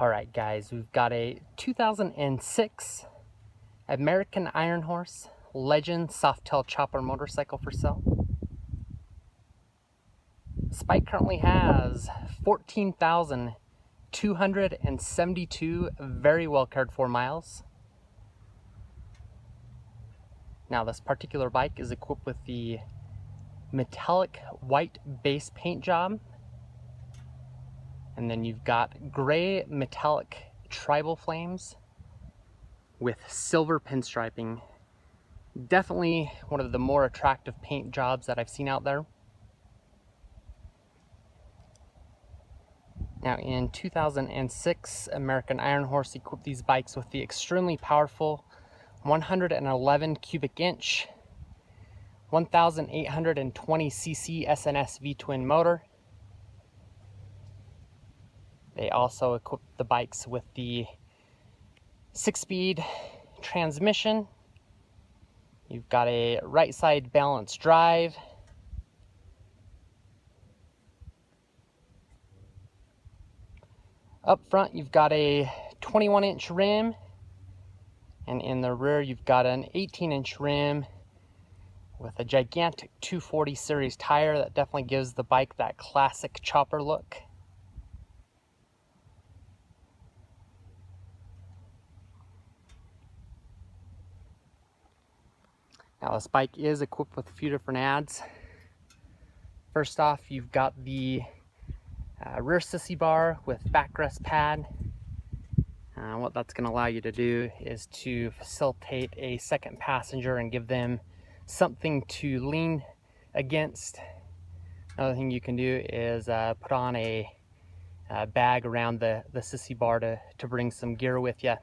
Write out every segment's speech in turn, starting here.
Alright guys, we've got a 2006 American Ironhorse Legend Softail chopper motorcycle for sale. This bike currently has 14,272 very well cared for miles. Now this particular bike is equipped with the metallic white base paint job. And then you've got gray metallic tribal flames with silver pinstriping. Definitely one of the more attractive paint jobs that I've seen out there. Now in 2006, American Ironhorse equipped these bikes with the extremely powerful 111 cubic inch, 1,820cc SNS V-twin motor. They also equipped the bikes with the 6-speed transmission. You've got a right side balance drive. Up front, you've got a 21-inch rim. And in the rear, you've got an 18-inch rim with a gigantic 240 series tire that definitely gives the bike that classic chopper look. Now this bike is equipped with a few different adds. First off, you've got the rear sissy bar with backrest pad. What that's going to allow you to do is to facilitate a second passenger and give them something to lean against. Another thing you can do is put on a bag around the sissy bar to bring some gear with you.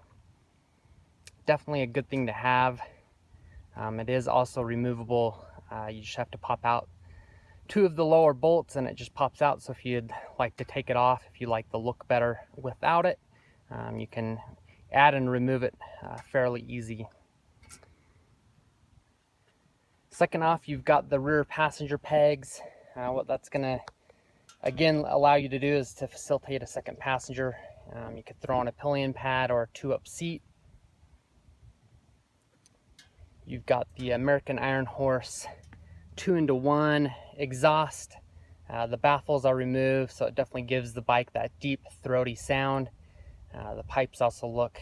Definitely a good thing to have. It is also removable. You just have to pop out two of the lower bolts and it just pops out. So if you'd like to take it off, if you like the look better without it, you can add and remove it fairly easy. Second off, you've got the rear passenger pegs. What that's going to again allow you to do is to facilitate a second passenger. You could throw on a pillion pad or a 2-up seat. You've got the American Ironhorse 2-into-1 exhaust. The baffles are removed, so it definitely gives the bike that deep, throaty sound. The pipes also look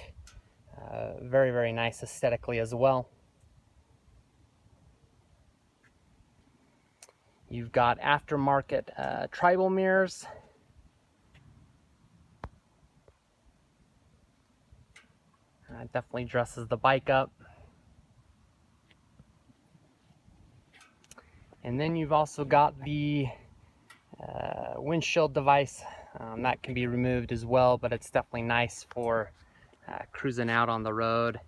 very, very nice aesthetically as well. You've got aftermarket tribal mirrors. Definitely dresses the bike up. And then you've also got the windshield device. That can be removed as well, but it's definitely nice for cruising out on the road.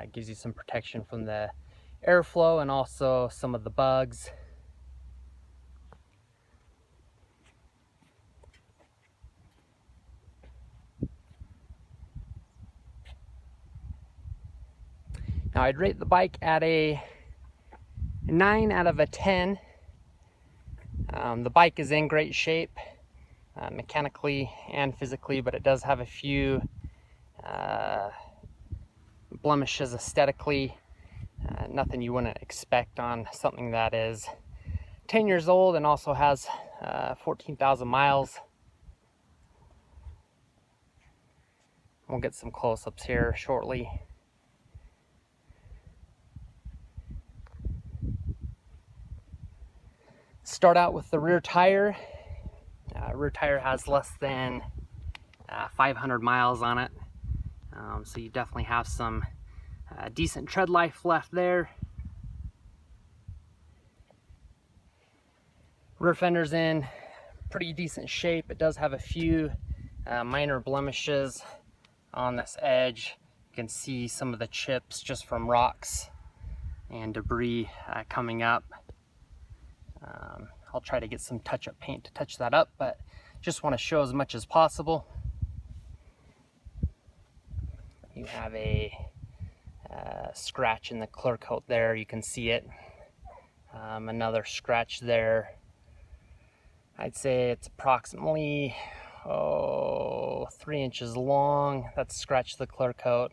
It gives you some protection from the airflow and also some of the bugs. Now I'd rate the bike at a 9 out of a 10. The bike is in great shape, mechanically and physically, but it does have a few blemishes aesthetically. Nothing you wouldn't expect on something that is 10 years old and also has 14,000 miles. We'll get some close-ups here shortly. Start out with the rear tire. Rear tire has less than 500 miles on it, so you definitely have some decent tread life left there. Rear fender's in pretty decent shape. It does have a few minor blemishes on this edge. You can see some of the chips just from rocks and debris coming up. I'll try to get some touch-up paint to touch that up, but just want to show as much as possible. You have a scratch in the clear coat there, you can see it. Another scratch there. I'd say it's approximately about 3 inches long. That's scratched the clear coat.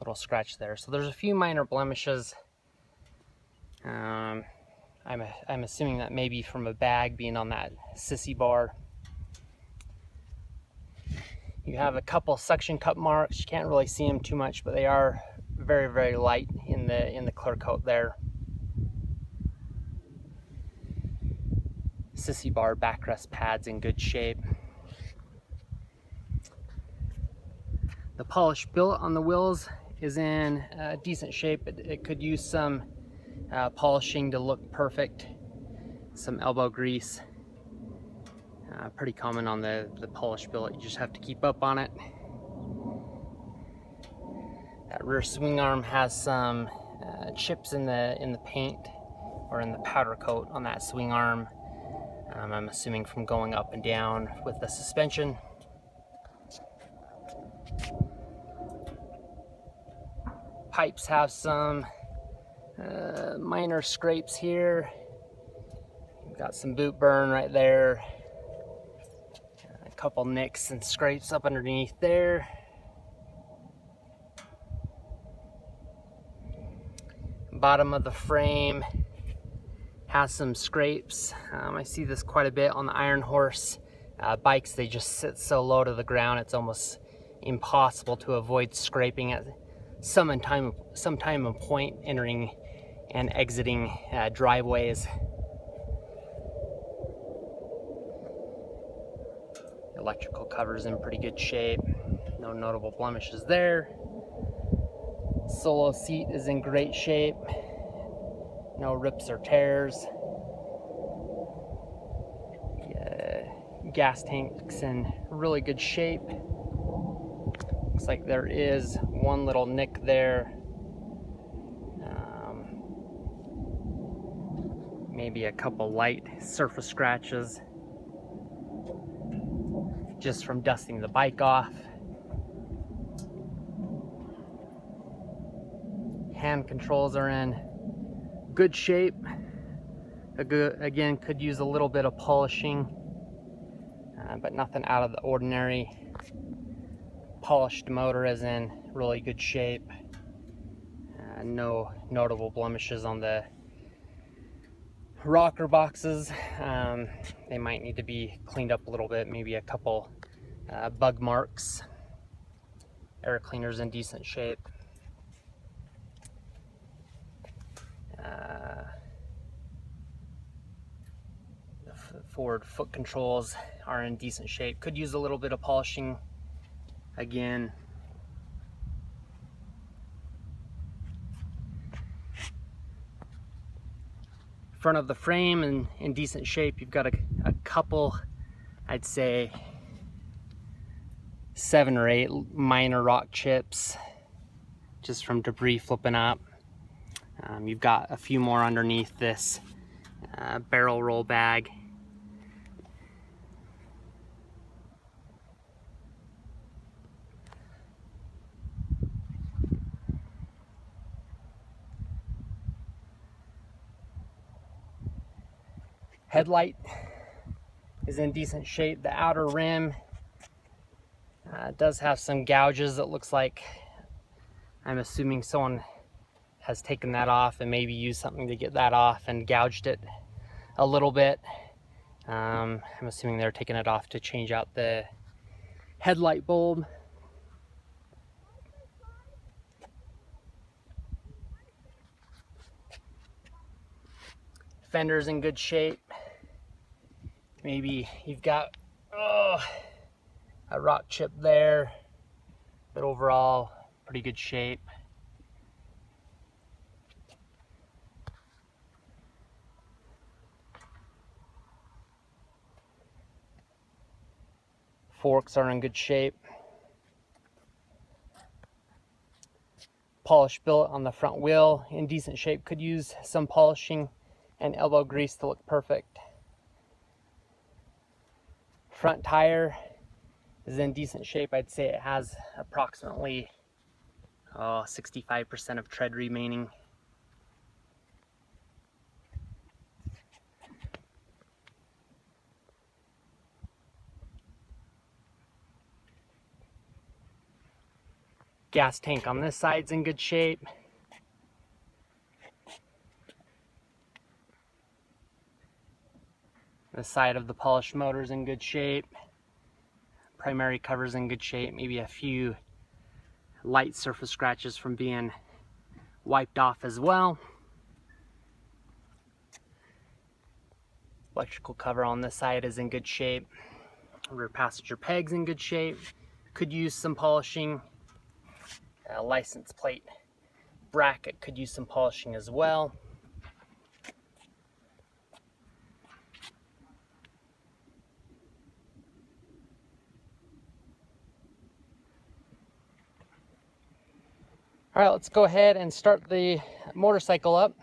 Little scratch there. So there's a few minor blemishes. I'm assuming that maybe from a bag being on that sissy bar. You have a couple suction cup marks. You can't really see them too much, but they are very, very light in the clear coat there. Sissy bar backrest pads in good shape. The polished billet on the wheels is in decent shape. It could use some polishing to look perfect. Some elbow grease. Pretty common on the polished billet. You just have to keep up on it. That rear swing arm has some chips in the paint or in the powder coat on that swing arm. I'm assuming from going up and down with the suspension. Pipes have some minor scrapes here. We've got some boot burn right there. A couple nicks and scrapes up underneath there. Bottom of the frame has some scrapes. I see this quite a bit on the Ironhorse bikes. They just sit so low to the ground, it's almost impossible to avoid scraping at some time and point entering and exiting driveways. Electrical cover's in pretty good shape. No notable blemishes there. Solo seat is in great shape. No rips or tears. Gas tank's in really good shape. Looks like there is one little nick there. Maybe a couple light surface scratches just from dusting the bike off. Hand controls are in good shape. Again, could use a little bit of polishing, but nothing out of the ordinary. Polished motor is in really good shape. No notable blemishes on the rocker boxes. They might need to be cleaned up a little bit, maybe a couple bug marks. Air cleaner's in decent shape. The forward foot controls are in decent shape. Could use a little bit of polishing again. Front of the frame in decent shape. You've got a couple, I'd say 7 or 8 minor rock chips just from debris flipping up. You've got a few more underneath this barrel roll bag. Headlight is in decent shape. The outer rim does have some gouges. It looks like, I'm assuming someone has taken that off and maybe used something to get that off and gouged it a little bit. I'm assuming they're taking it off to change out the headlight bulb. Fender's in good shape. Maybe you've got a rock chip there, but overall pretty good shape. Forks are in good shape. Polished billet on the front wheel in decent shape. Could use some polishing and elbow grease to look perfect. Front tire is in decent shape. I'd say it has approximately 65% of tread remaining. Gas tank on this side's in good shape. The side of the polished motor's in good shape. Primary cover's in good shape. Maybe a few light surface scratches from being wiped off as well. Electrical cover on this side is in good shape. Rear passenger peg's in good shape. Could use some polishing. License plate bracket could use some polishing as well. All right, let's go ahead and start the motorcycle up.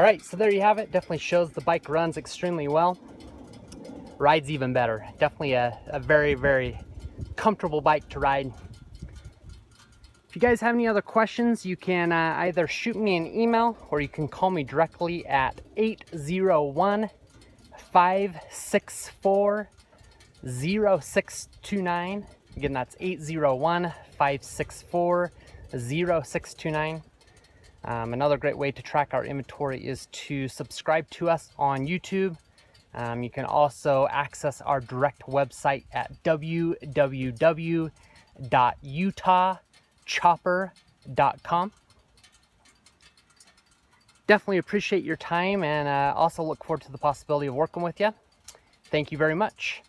All right, so there you have it. Definitely shows the bike runs extremely well. Rides even better. Definitely a very, very comfortable bike to ride. If you guys have any other questions, you can either shoot me an email or you can call me directly at 801-564-0629. Again, that's 801-564-0629. Another great way to track our inventory is to subscribe to us on YouTube. You can also access our direct website at www.utahchopper.com. Definitely appreciate your time and also look forward to the possibility of working with you. Thank you very much.